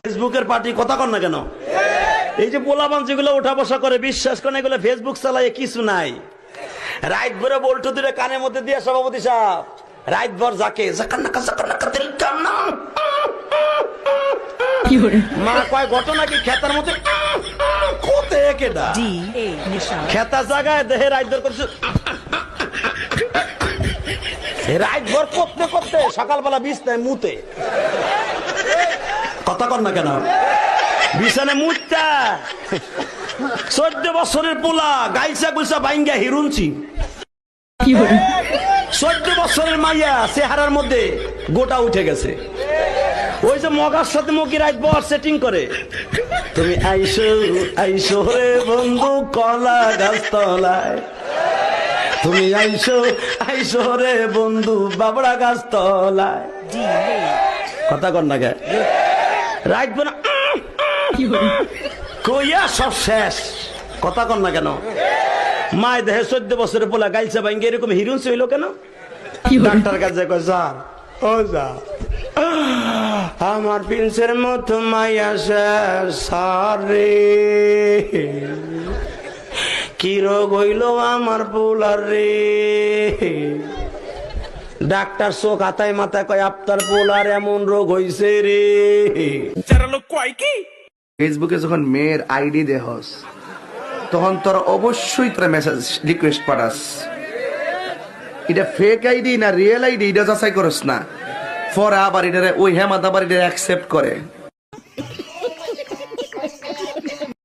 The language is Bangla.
ফেসবুকের পার্টি কথা কন না কেন? এই যে পোলাপান যেগুলো উঠা বসা করে, বিশ্বাস করেন এগুলো ফেসবুক চালায় কিছু নাই। রাত ভরে বল্টু দূরে কানের মধ্যে দিয়ে সভাপতি সাহেব রাত ভর যাকে মা কয় ঘটনা কি খেতার মধ্যে খেতা জায়গায় দেহে রাত ভর করছে, রাত ভর করতে করতে সকালবেলা বিছনায় মুতে। কথা কন না কেন? বিছানে মুতটা 14 বছরের পোলা গাইসা গুইসা বাইঙ্গা হিরুনছি। 14 বছরের মাইয়া চেহারার মধ্যে গোটা উঠে গেছে। ওই যে মগার সাথে মগি রাত বর সেটিং করে, তুমি আইসো আইসো রে বন্ধু কলা গাছ তলায়, তুমি আইসো আইসো রে বন্ধু বাবড়া গাছ তলায়। কথা কন না কে? রাত বনা কইয়া সব শেষ। কথা কন না কেন? মায় দেহে 14 বছরের পোলা গাইছে ভাঙ্গে এরকম হিরুন হইল কেন? ডাক্তার কাছে কয় স্যার, ও যা আমার প্রিন্সের মতো মাইয়া শেষ স্যার রে, কি রোগ হইল আমার পোলার রে। ডাক্তার চোখ হাতায় মাথায় কয় আপনার পোলার এমন রোগ হইছে রে। ফেসবুকে যখন মেয়ের আইডি দেহস তখন তোর অবশ্যই তোরা মেসেজ রিকোয়েস্ট পাঠাস, এটা ফেক আইডি না রিয়েল আইডি এটা যাচাই করস না। পরে আবার এটা ওই হেমাদ আবার এটা অ্যাকসেপ্ট করে।